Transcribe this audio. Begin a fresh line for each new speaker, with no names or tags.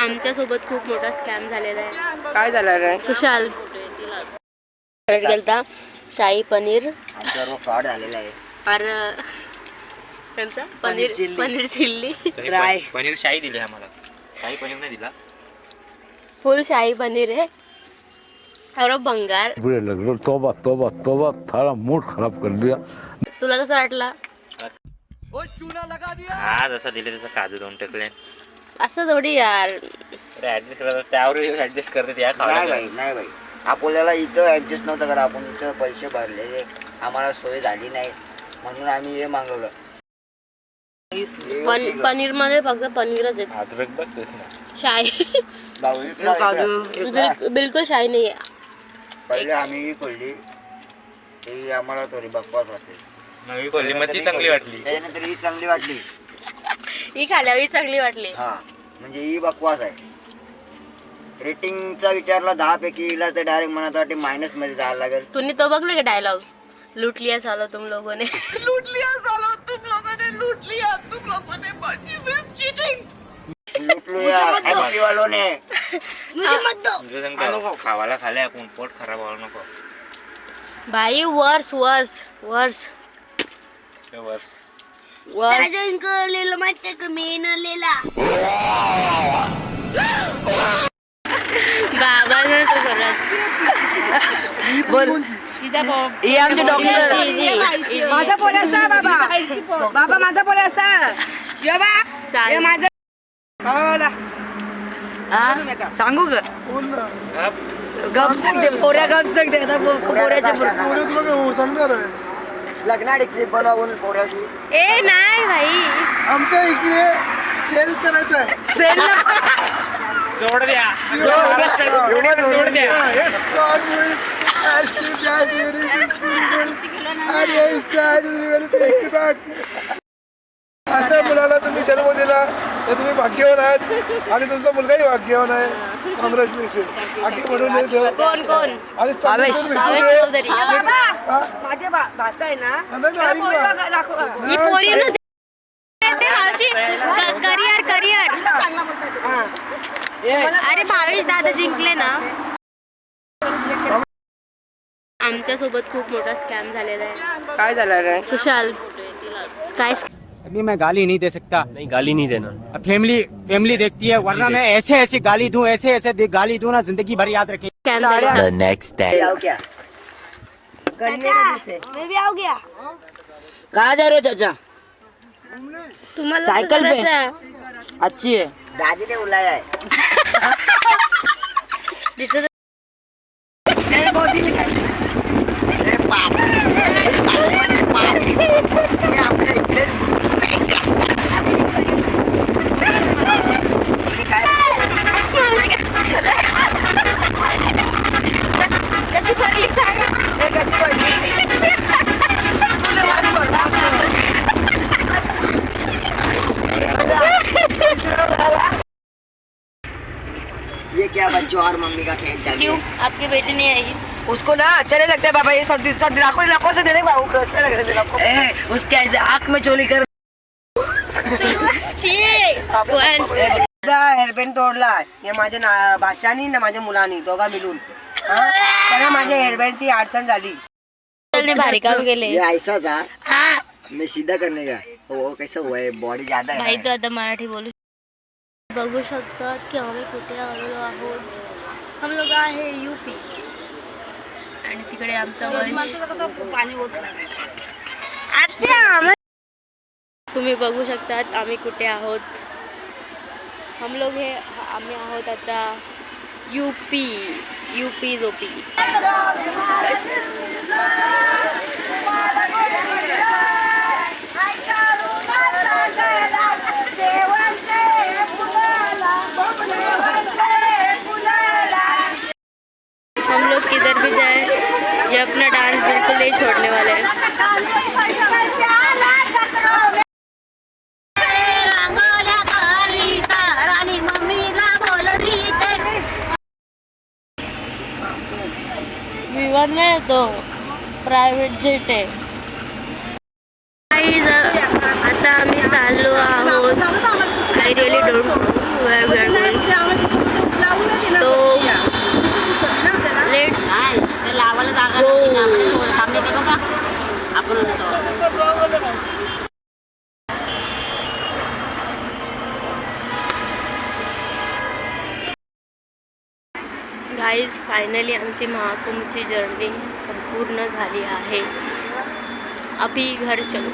आमच्या सोबत खूप मोठा स्कॅम झालेला आहे.
काय झालं रे
कुशाल गेलता शाही पनीर
आमच्यावर फ्रॉड झालेला आहे.
और त्यांचा पनीर चिल्ली
ड्राय
पनीर शाही दिले आम्हाला, शाही पनीर नाही दिला.
फुल शाही पनीर है और बंगार.
तोबा तोबा तोबा थारा मूड खराब कर दिया.
तुला कसं वाटला?
हा जसं दिले तसं काजू दोन टाकले.
असं थोडी यार,
ऍडजस्ट करतात त्यावर ऍडजस्ट करतात या
नाही भाई आपल्याला इथं ऍडजस्ट नव्हतं करा. आपण इथं पैसे भरले, आम्हाला सोय झाली नाही म्हणून आम्ही हे मागवलं.
पनीर मध्ये फक्त पनीरच आहे,
अद्रक बघतोस ना
शाही
काजू
बिलकुल शाही नाही आहे.
पहिले आम्ही ही खोलली, ती आम्हाला थोडी बकवास वाटली.
नवी खोली मग ती चांगली वाटली.
त्याच्यानंतर ही चांगली वाटली.
ही खाल्यावर चांगली वाटली.
हा म्हणजे ही बकवास आहे. रेटिंगचा विचारला 10 पैकी हिला तर डायरेक्ट मनात वाटते मायनस मध्ये जायला लागेल.
तुम्ही तो बघले का डायलॉग, लूट लिया सालो तुम लोगों ने, लूट लिया सालो तुम लोगों ने, लूट लिया तुम लोगों ने, चीटिंग
लूट लिया एमपी वालों ने.
तुझं सांगतो खावाला खाले आपण, पोट खराब व्हायला नको.
भाई वर्स वर्स वर्स
वर्ष
वर्स. बाबाने तो करत
बोल ही आमचे डॉक्टर. माझा पोर असा बाबा, बाबा माझा पोर असा ये बा, हे माझं बाबा बोला. हा सांगू ग गप सांगते पोऱ्या, गप सांगते आता पोऱ्याच्या
लग्नात क्लिप बनवून पोराची.
ए नाही भाई,
आमच्या इकडे सेल करायचं आहे.
सेल
सोड द्या, सोड द्या.
अशा मुलाला तुम्ही जन्म दिला तर तुम्ही भाग्यवान आहात आणि तुमचा मुलगाही भाग्यवान आहे. कॉंग्रॅच्युलेशन. आखी म्हणून
कोण कोण
आणि
माझे भाचा आहे ना,
ही पोरी ना करिअर करिअर. अरे भावेश दादा जिंकले ना. आमच्या सोबत खूप मोठा स्कॅम झालेला आहे.
काय झालं रे
कुशाल काय?
अभी मैं गाली नहीं दे सकता.
नहीं गाली नहीं देना.
फैमिली देखती है, वरना मैं ऐसे ऐसे गाली दूं, ऐसे गाली दूं ना, जिंदगी भर याद रखें.
स्कॅम झाला.
The next day.
क्या
मैं भी आ गया. कहाँ जा रहे हो चाचा?
तुम्हाला
सायकल पे.
करायचं?
अच्छी है.
दादी ने बुलाया है.
दिसत
मैंने बहुत ही लिखा है.
अरे बाप रे, बाप. हे आपल्या इकडे पैसे असतात.
कशी पडली सांग.
ये क्या बच्चों और मम्मी का खेल चालू
क्यों
है.
आपकी बेटी नहीं आई?
उसको ना अच्छा नहीं लगता है बाबा, ये सब लाखों से देने बाबू को अच्छा लग रहा है. उसके ऐसे आँख में चोली कर.
हेअरबँड तोडला. हे माझ्या भाच्यानी ना माझ्या मुलानी दोघा मिळून त्याला माझ्या हेअरबँडची अडचण झाली.
भारी काम केले.
ये ऐसा था,
हाँ
मैं सीधा करने का. वो कैसा हुआ है, बॉडी ज्यादा
भाई
है.
तो आता मराठी बोलू. बघू शकतात की आम्ही कुठे आलेलो आहोत. हम लोग आहे यूपी आणि तिकडे आमचा तुम्ही बघू शकतात आम्ही कुठे आहोत. हम लोग हे आम्ही आहोत आता यूपी जोपी. हम लोग किधर भी जाए ये अपना डांस बिल्कुल नहीं छोड़ने वाले हैं. विमान में तो प्रायव्हेट जेट आहे. आता आम्ही चाललो आहोत. I really don't know where we are going. Guys finally आमची महाकुंभची जर्नी संपूर्ण झाली आहे. अभी घर चलो.